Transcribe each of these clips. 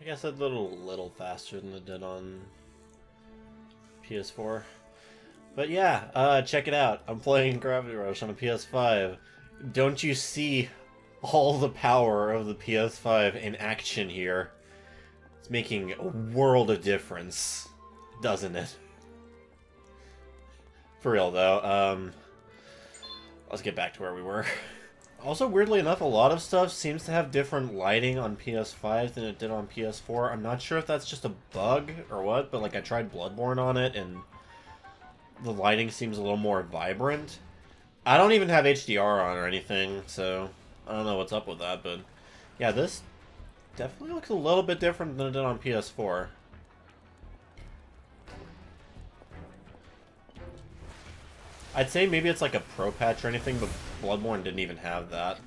guess it did a little faster than it did on PS4. But yeah, check it out. I'm playing Gravity Rush on a PS5. Don't you see all the power of the PS5 in action here? It's making a world of difference, doesn't it? For real, though. Let's get back to where we were. Also, weirdly enough, a lot of stuff seems to have different lighting on PS5 than it did on PS4. I'm not sure if that's just a bug or what, but like I tried Bloodborne on it, and the lighting seems a little more vibrant. I don't even have HDR on or anything, so I don't know what's up with that, but yeah, this definitely looks a little bit different than it did on PS4. I'd say maybe it's like a pro patch or anything, but Bloodborne didn't even have that.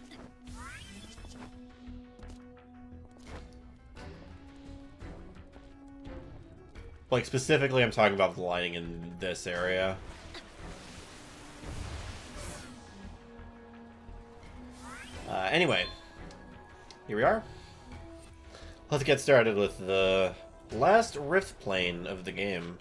Like, specifically, I'm talking about the lighting in this area. Anyway, here we are. Let's get started with the last rift plane of the game.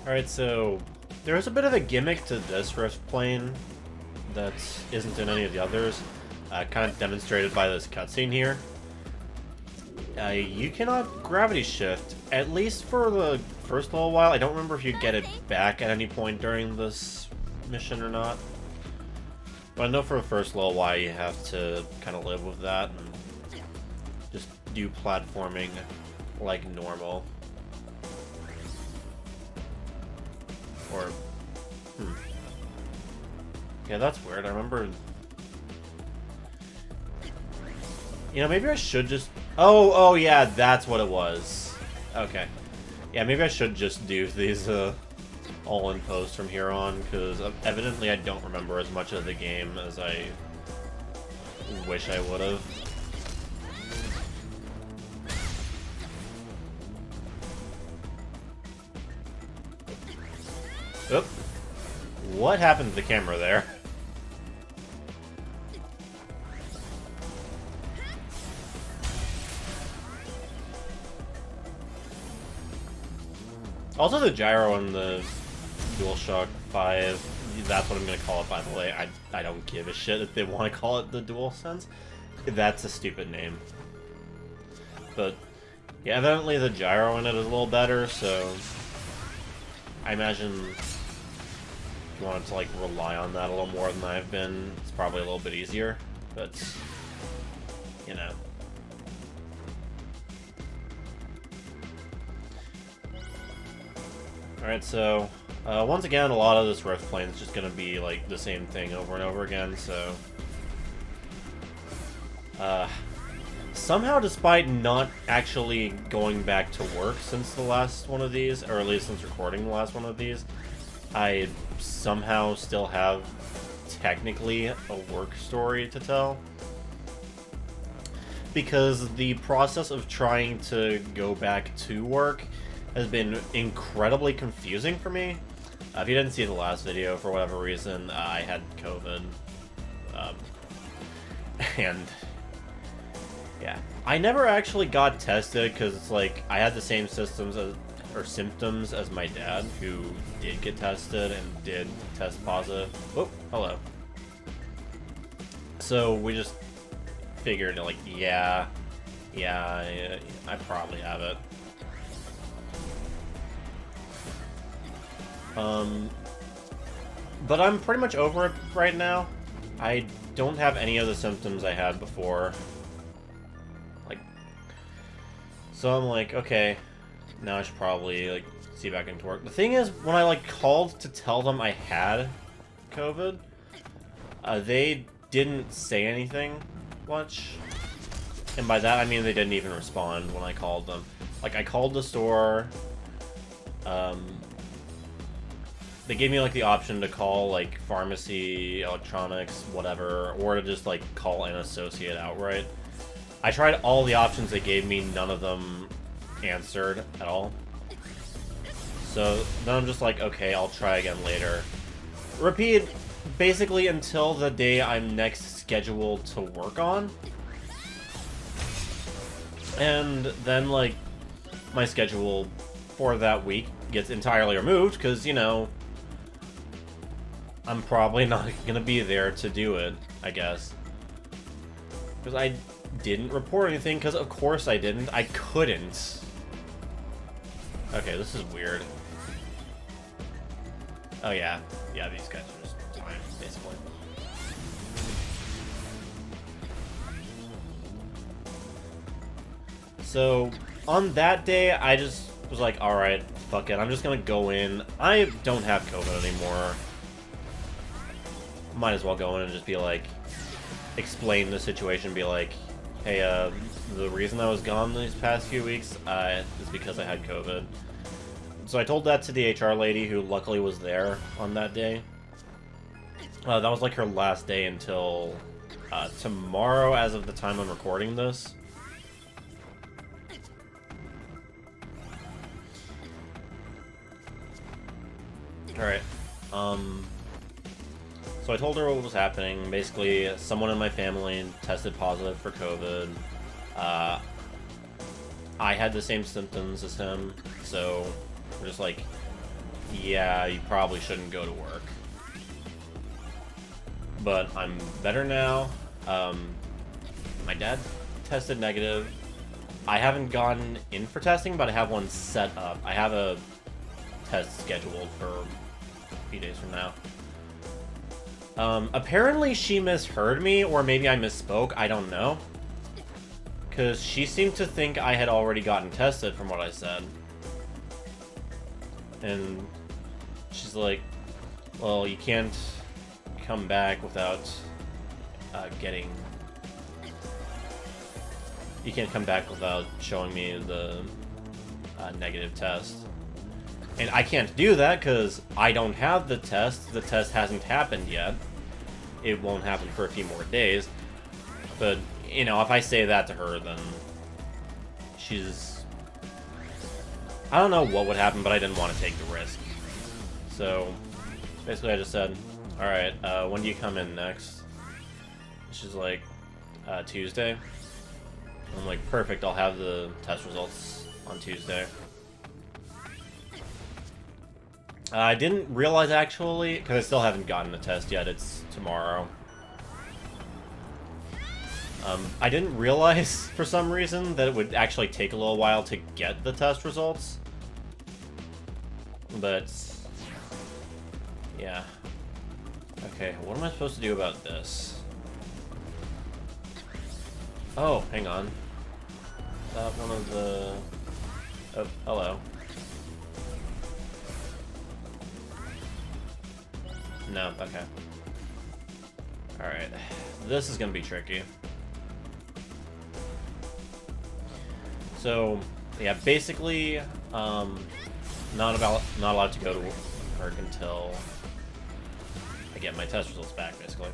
Alright, so there's a bit of a gimmick to this rift plane that isn't in any of the others, kind of demonstrated by this cutscene here. You cannot gravity shift, at least for the first little while. I don't remember if you get it back at any point during this mission or not. But I know for the first little while you have to kind of live with that and just do platforming like normal. Or, yeah, that's weird. I remember... You know, maybe I should just... Oh, yeah, that's what it was. Okay. Yeah, maybe I should just do these, all in post from here on, because evidently I don't remember as much of the game as I wish I would have. Oop. What happened to the camera there? Also, the gyro on the DualShock 5, that's what I'm going to call it, by the way. I don't give a shit if they want to call it the DualSense. That's a stupid name. But, yeah, evidently the gyro in it is a little better, so I imagine if you wanted to, like, rely on that a little more than I've been, it's probably a little bit easier, but, you know. Alright, so, once again, a lot of this rift plane is just gonna be, like, the same thing over and over again, so... somehow, despite not actually going back to work since the last one of these, or at least since recording the last one of these, I somehow still have, technically, a work story to tell. Because the process of trying to go back to work has been incredibly confusing for me. If you didn't see the last video, for whatever reason, I had COVID. And yeah, I never actually got tested because it's like I had the same symptoms as my dad, who did get tested and did test positive. Oh, hello. So we just figured, like, yeah, I probably have it. But I'm pretty much over it right now. I don't have any of the symptoms I had before. Like, so I'm like, okay, now I should probably, like, see if I can work. The thing is, when I, like, called to tell them I had COVID, they didn't say anything much. And by that, I mean they didn't even respond when I called them. Like, I called the store. They gave me, like, the option to call, like, pharmacy, electronics, whatever, or to just, like, call an associate outright. I tried all the options they gave me. None of them answered at all. So then I'm just like, okay, I'll try again later. Repeat basically until the day I'm next scheduled to work on. And then, like, my schedule for that week gets entirely removed because, you know, I'm probably not gonna be there to do it, I guess. Because I didn't report anything, because of course I didn't. I couldn't. Okay, this is weird. Oh yeah. Yeah, these guys are just fine, basically. So, on that day, I just was like, alright, fuck it, I'm just gonna go in. I don't have COVID anymore. Might as well go in and just be like, explain the situation, be like, hey, the reason I was gone these past few weeks is because I had COVID. So I told that to the HR lady, who luckily was there on that day. That was like her last day until tomorrow, as of the time I'm recording this. Alright, so I told her what was happening. Basically, someone in my family tested positive for COVID. I had the same symptoms as him, so we're just like, yeah, you probably shouldn't go to work. But I'm better now. My dad tested negative. I haven't gone in for testing, but I have one set up. I have a test scheduled for a few days from now. Apparently she misheard me, or maybe I misspoke, I don't know. Because she seemed to think I had already gotten tested from what I said. And she's like, well, you can't come back without you can't come back without showing me the negative test. And I can't do that because I don't have the test. The test hasn't happened yet. It won't happen for a few more days. But, you know, if I say that to her, then she's... I don't know what would happen, but I didn't want to take the risk. So, basically I just said, alright, when do you come in next? She's like, Tuesday. I'm like, perfect, I'll have the test results on Tuesday. I didn't realize, actually, because I still haven't gotten the test yet, it's tomorrow. I didn't realize, for some reason, that it would actually take a little while to get the test results. But, yeah. Okay, what am I supposed to do about this? Oh, hang on. Is that one of the... Oh, hello. No, okay. Alright. This is gonna be tricky. So, yeah, basically, not allowed to go to work until I get my test results back, basically.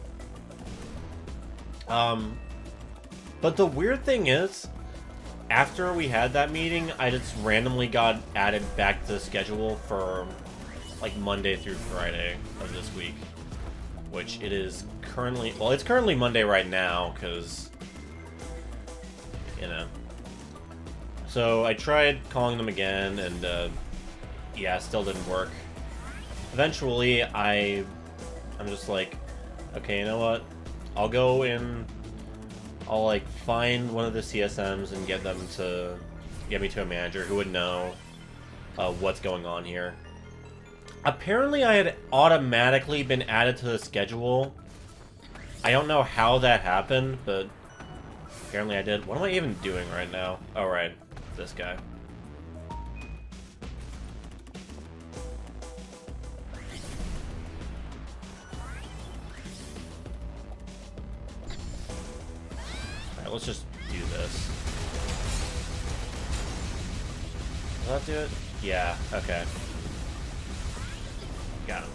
But the weird thing is, after we had that meeting, I just randomly got added back to the schedule for like Monday through Friday of this week, which it is currently, well, it's currently Monday right now, because, you know. So I tried calling them again, and yeah, still didn't work. Eventually, I'm just like, okay, you know what? I'll go in, I'll like find one of the CSMs and get them to get me to a manager who would know what's going on here. Apparently I had automatically been added to the schedule. I don't know how that happened, but apparently I did. What am I even doing right now? Oh, right. This guy. Alright, let's just do this. Does that do it? Yeah, okay. Got him.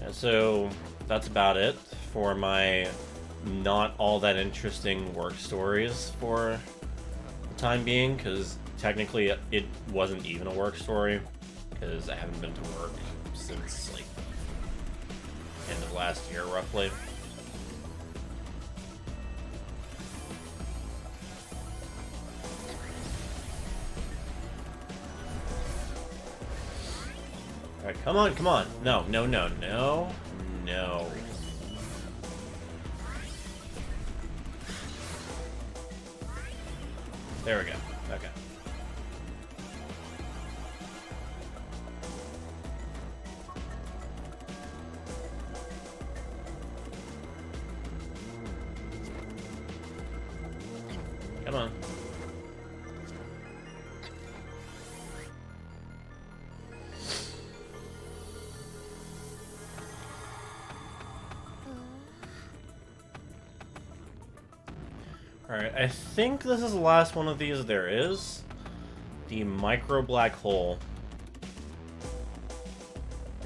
And so that's about it for my not all that interesting work stories for the time being, because technically it wasn't even a work story, because I haven't been to work since like end of last year roughly. Alright, come on, come on. No, no, no, no, no. There we go. Okay. Come on. Alright, I think this is the last one of these there is. The micro black hole.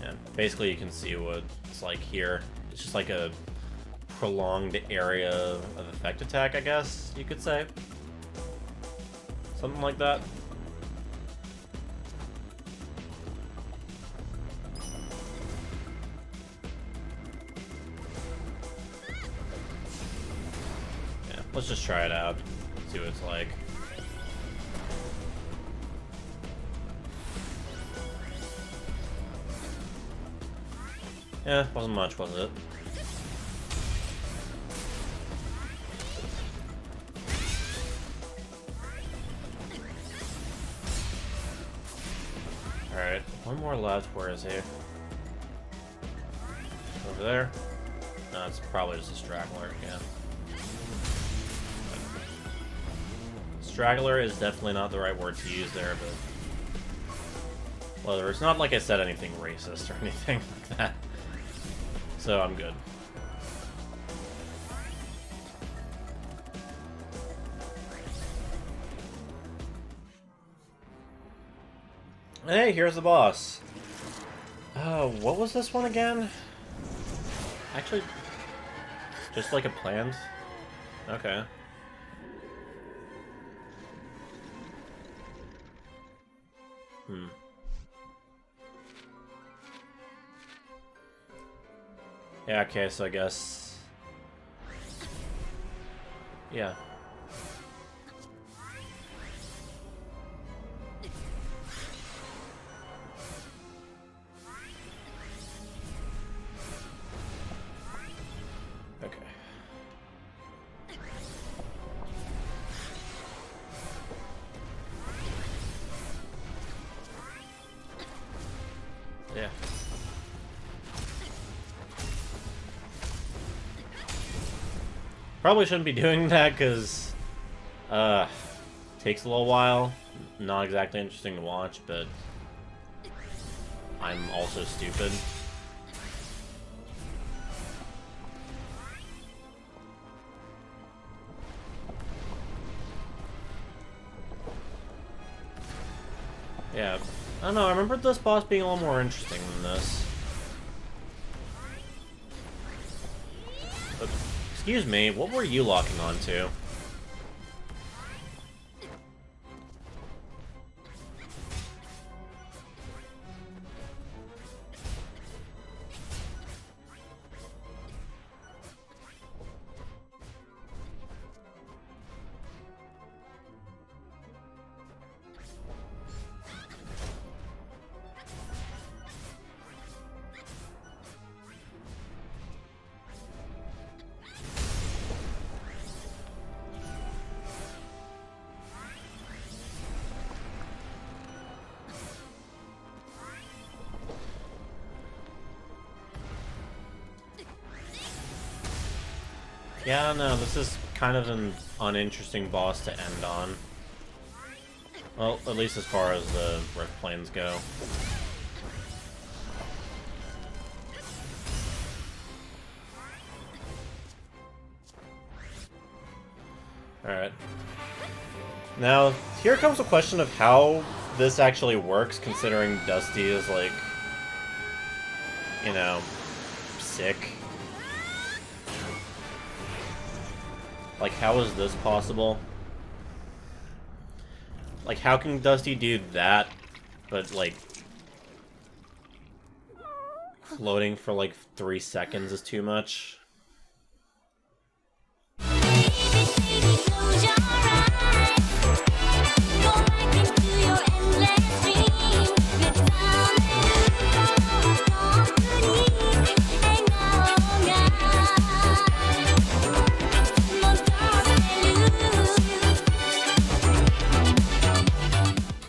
And basically you can see what it's like here. It's just like a prolonged area of effect attack, I guess you could say. Something like that. Let's just try it out, see what it's like. Yeah, wasn't much, was it? Alright, one more left. Where is he? Over there? No, it's probably just a straggler, yeah. Straggler is definitely not the right word to use there, but... well, it's not like I said anything racist or anything like that. So I'm good. Hey, here's the boss. Oh, what was this one again? Actually, just like a planned? Okay. Yeah, okay, so I guess... yeah. Okay. Yeah. Probably shouldn't be doing that because takes a little while. Not exactly interesting to watch, but I'm also stupid. Yeah, I don't know, I remember this boss being a little more interesting than this. But, excuse me, what were you locking onto? Yeah, no, this is kind of an uninteresting boss to end on. Well, at least as far as the Rift Plains go. Alright. Now, here comes the question of how this actually works, considering Dusty is, like, you know, sick. Like, how is this possible? Like, how can Dusty do that, but, like, floating for, like, 3 seconds is too much?